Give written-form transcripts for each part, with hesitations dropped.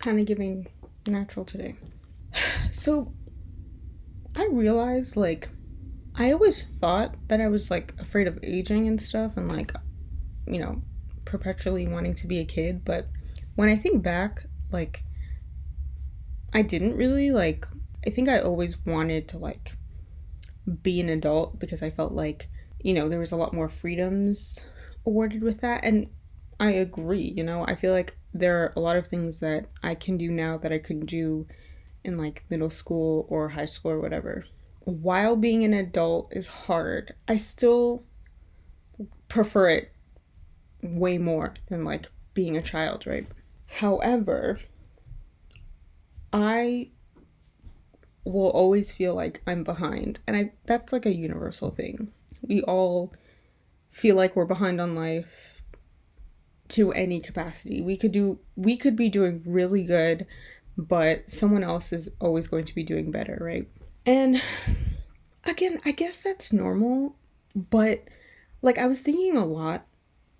kind of giving natural today. So I realized, like, I always thought that I was, like, afraid of aging and stuff and, like, you know, perpetually wanting to be a kid. But when I think back, like, I didn't really, like, I think I always wanted to, like, be an adult because I felt like, there was a lot more freedoms awarded with that. And I agree, I feel like there are a lot of things that I can do now that I couldn't do in like middle school or high school or whatever. While being an adult is hard, I still prefer it way more than like being a child, right? However, I will always feel like I'm behind, and I that's like a universal thing. We all feel like we're behind on life to any capacity. We could be doing really good, but someone else is always going to be doing better, right? And again, I guess that's normal, but like I was thinking a lot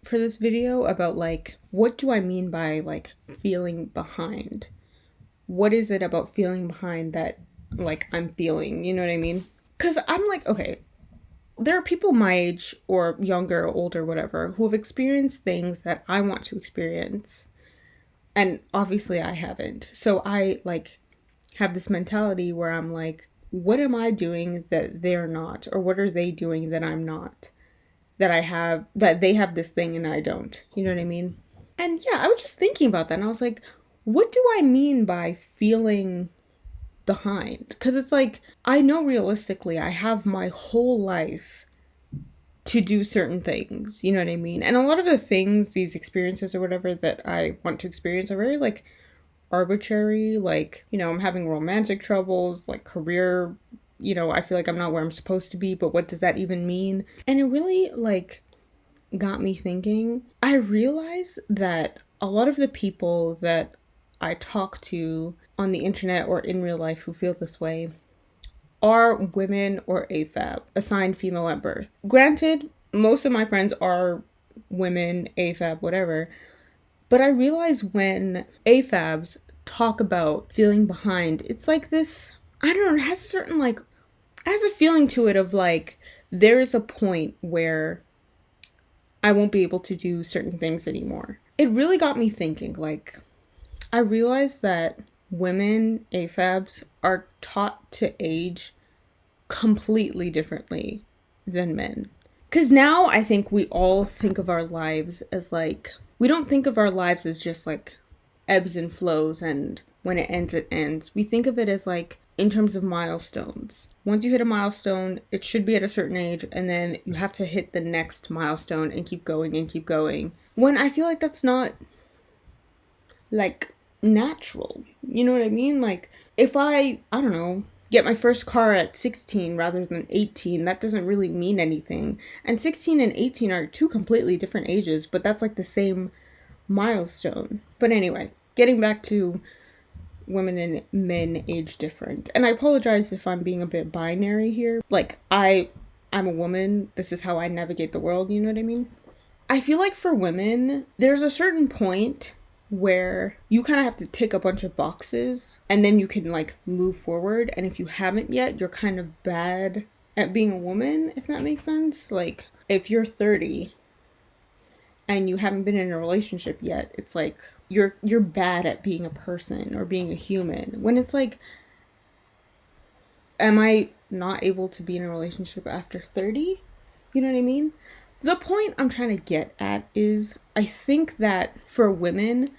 for this video about like what do I mean by like feeling behind? What is it about feeling behind that like I'm feeling, you know what I mean? Cuz I'm like, okay, there are people my age or younger or older whatever who have experienced things that I want to experience. And obviously I haven't. So I like have this mentality where I'm like, what am I doing that they're not? Or what are they doing that I'm not? That they have this thing and I don't. You know what I mean? And yeah, I was just thinking about that and I was like, what do I mean by feeling behind? Because it's like, I know realistically I have my whole life to do certain things. You know what I mean? And a lot of the things, these experiences or whatever that I want to experience are very like arbitrary. Like, I'm having romantic troubles, like career, I feel like I'm not where I'm supposed to be, but what does that even mean? And it really like got me thinking. I realize that a lot of the people that I talk to on the internet or in real life who feel this way are women or AFAB, assigned female at birth. Granted, most of my friends are women, AFAB, whatever, but I realize when AFABs talk about feeling behind, it's like this, I don't know, it has a certain like, it has a feeling to it of like, there is a point where I won't be able to do certain things anymore. It really got me thinking, like, I realized that women, AFABs, are taught to age completely differently than men. Because now I think we all think of our lives as like, we don't think of our lives as just like ebbs and flows and when it ends, it ends. We think of it as like in terms of milestones. Once you hit a milestone, it should be at a certain age, and then you have to hit the next milestone and keep going and keep going. When I feel like that's not like natural. You know what I mean? Like if I don't know, get my first car at 16 rather than 18, that doesn't really mean anything. And 16 and 18 are two completely different ages, but that's like the same milestone. But anyway, getting back to women and men age different. And I apologize if I'm being a bit binary here. Like I'm a woman, this is how I navigate the world, you know what I mean? I feel like for women, there's a certain point where you kind of have to tick a bunch of boxes and then you can like move forward. And if you haven't yet, you're kind of bad at being a woman, if that makes sense. Like if you're 30 and you haven't been in a relationship yet, it's like you're bad at being a person or being a human. When it's like, am I not able to be in a relationship after 30? You know what I mean? The point I'm trying to get at is I think that for women,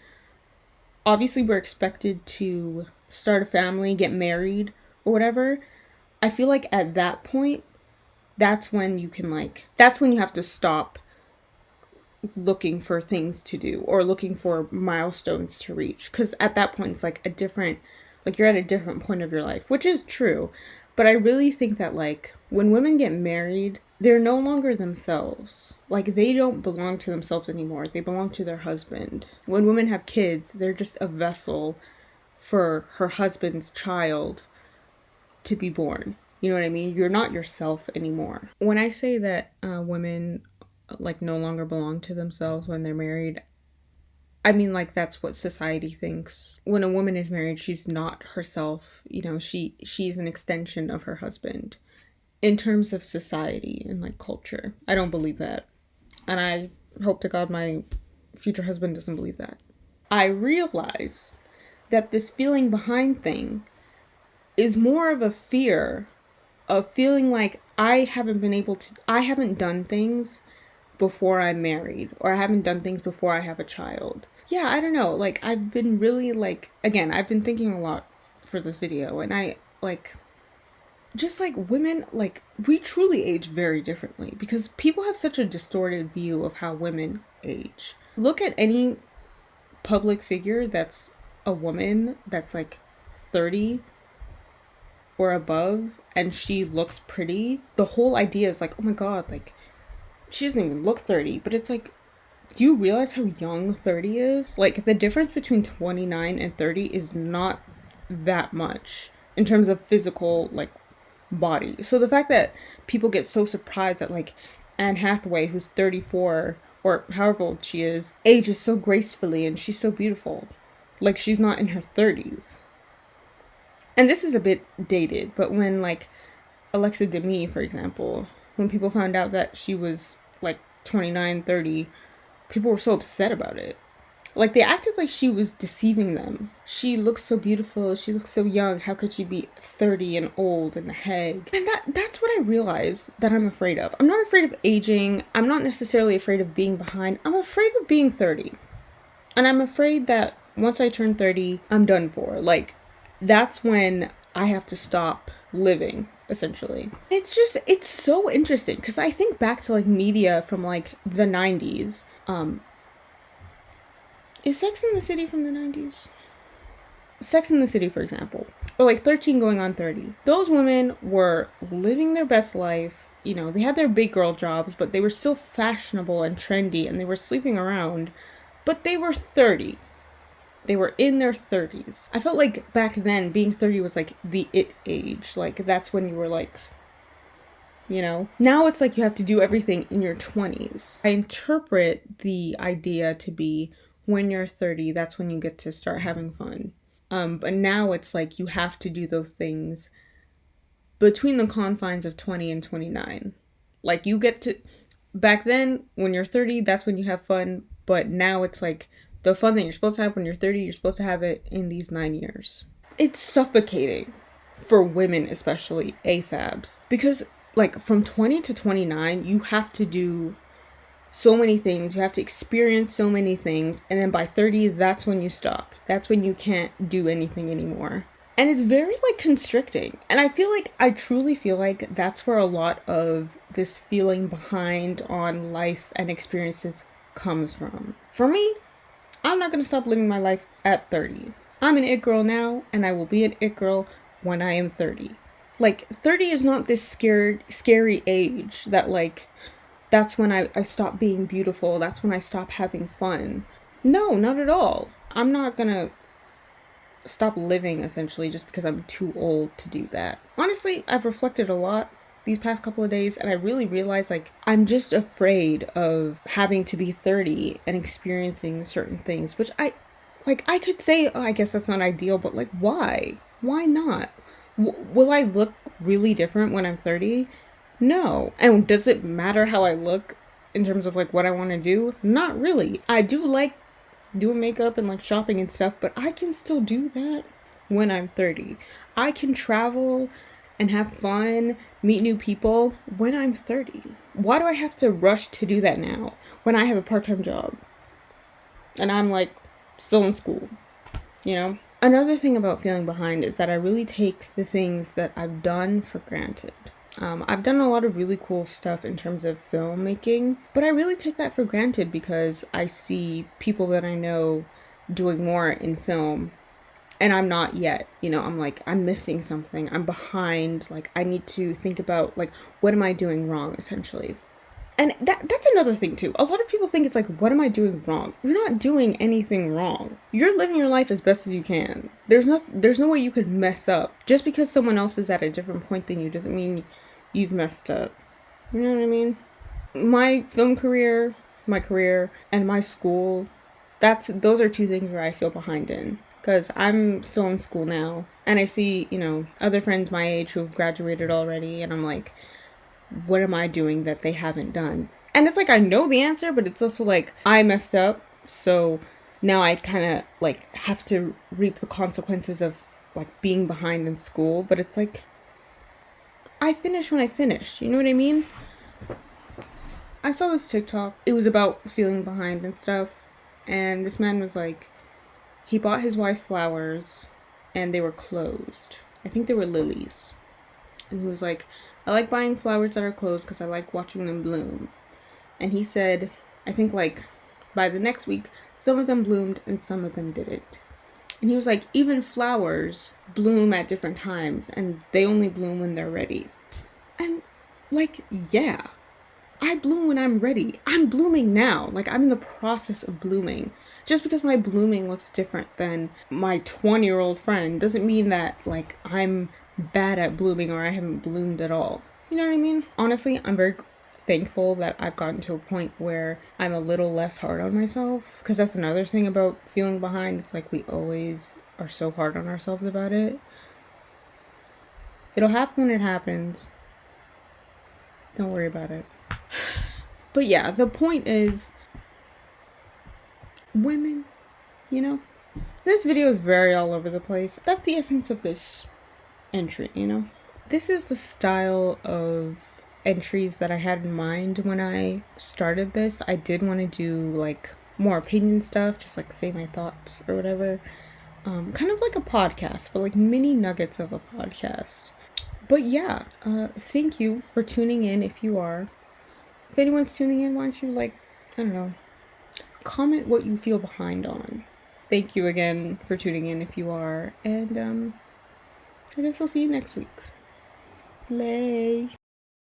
obviously we're expected to start a family, get married, or whatever. I feel like at that point, that's when you have to stop looking for things to do or looking for milestones to reach. Because at that point, it's like you're at a different point of your life, which is true. But I really think that like when women get married, they're no longer themselves. Like they don't belong to themselves anymore. They belong to their husband. When women have kids, they're just a vessel for her husband's child to be born. You know what I mean? You're not yourself anymore. When I say that women like no longer belong to themselves when they're married, I mean, like, that's what society thinks. When a woman is married, she's not herself. You know, she's an extension of her husband in terms of society and like culture. I don't believe that. And I hope to God my future husband doesn't believe that. I realize that this feeling behind thing is more of a fear of feeling like I haven't done things before I'm married, or I haven't done things before I have a child. Yeah, I don't know. Like, I've been really, like, again, I've been thinking a lot for this video, and I, like, just like women, like, we truly age very differently because people have such a distorted view of how women age. Look at any public figure that's a woman that's like 30 or above and she looks pretty. The whole idea is like, oh my god, like, she doesn't even look 30, but it's like, do you realize how young 30 is? Like, the difference between 29 and 30 is not that much in terms of physical, like, body. So the fact that people get so surprised that, like, Anne Hathaway, who's 34, or however old she is, ages so gracefully and she's so beautiful. Like, she's not in her 30s. And this is a bit dated, but when, like, Alexa Demie, for example, when people found out that she was, like, 29, 30, people were so upset about it. Like, they acted like she was deceiving them. She looks so beautiful. She looks so young. How could she be 30 and old and a hag? And that's what I realized that I'm afraid of. I'm not afraid of aging. I'm not necessarily afraid of being behind. I'm afraid of being 30. And I'm afraid that once I turn 30, I'm done for. Like, that's when I have to stop living, essentially. It's so interesting because I think back to, like, media from, like, the 90s. Is Sex and the City from the 90s? Sex and the City, for example. Or, like, 13 going on 30. Those women were living their best life. You know, they had their big girl jobs, but they were still fashionable and trendy, and they were sleeping around. But they were 30. They were in their 30s. I felt like back then, being 30 was, like, the it age. Like, that's when you were, like, you know? Now it's like you have to do everything in your 20s. I interpret the idea to be, when you're 30, that's when you get to start having fun. But now it's like you have to do those things between the confines of 20 and 29. Like, you get to, back then, when you're 30, that's when you have fun. But now it's like the fun that you're supposed to have when you're 30, you're supposed to have it in these 9 years. It's suffocating for women, especially AFABs. Because, like, from 20 to 29, you have to do so many things. You have to experience so many things. And then by 30, that's when you stop. That's when you can't do anything anymore. And it's very, like, constricting. And I truly feel like that's where a lot of this feeling behind on life and experiences comes from. For me, I'm not going to stop living my life at 30. I'm an it girl now, and I will be an it girl when I am 30. Like, 30 is not this scary age that, like, that's when I stop being beautiful. That's when I stop having fun. No, not at all. I'm not gonna stop living, essentially, just because I'm too old to do that. Honestly, I've reflected a lot these past couple of days, and I really realized, like, I'm just afraid of having to be 30 and experiencing certain things, which I could say, oh, I guess that's not ideal, but, like, why? Why not? Will I look really different when I'm 30? No. And does it matter how I look in terms of, like, what I want to do? Not really. I do like doing makeup and, like, shopping and stuff, but I can still do that when I'm 30. I can travel and have fun, meet new people when I'm 30. Why do I have to rush to do that now when I have a part-time job? And I'm, like, still in school, you know? Another thing about feeling behind is that I really take the things that I've done for granted. I've done a lot of really cool stuff in terms of filmmaking, but I really take that for granted because I see people that I know doing more in film, and I'm not yet. You know, I'm like, I'm missing something. I'm behind. Like, I need to think about, like, what am I doing wrong, essentially. And that's another thing, too. A lot of people think it's like, what am I doing wrong? You're not doing anything wrong. You're living your life as best as you can. There's no way you could mess up. Just because someone else is at a different point than you doesn't mean you've messed up. You know what I mean? My film career, my career, and my school those are two things where I feel behind in. Because I'm still in school now, and I see, other friends my age who have graduated already, and I'm like, what am I doing that they haven't done? And it's like, I know the answer, but it's also like, I messed up, so now I kind of, like, have to reap the consequences of, like, being behind in school, but it's like, I finished when I finished, you know what I mean? I saw this TikTok, it was about feeling behind and stuff, and this man was like, he bought his wife flowers, and they were closed. I think they were lilies. And he was like, I like buying flowers that are closed because I like watching them bloom. And he said, I think like by the next week, some of them bloomed and some of them didn't. And he was like, even flowers bloom at different times and they only bloom when they're ready. And like, yeah, I bloom when I'm ready. I'm blooming now. Like, I'm in the process of blooming. Just because my blooming looks different than my 20-year-old friend doesn't mean that, like, I'm bad at blooming or I haven't bloomed at all. You know what I mean? Honestly, I'm very thankful that I've gotten to a point where I'm a little less hard on myself. Because that's another thing about feeling behind. It's like we always are so hard on ourselves about it. It'll happen when it happens. Don't worry about it. But yeah, the point is, women, this video is very all over the place. That's the essence of this entry, This is the style of entries that I had in mind when I started this. I did want to do like more opinion stuff, just like say my thoughts or whatever. Kind of like a podcast, but like mini nuggets of a podcast. But yeah, thank you for tuning in if you are. If anyone's tuning in, why don't you, I don't know, comment what you feel behind on. Thank you again for tuning in if you are. And, I guess I'll see you next week. Slay.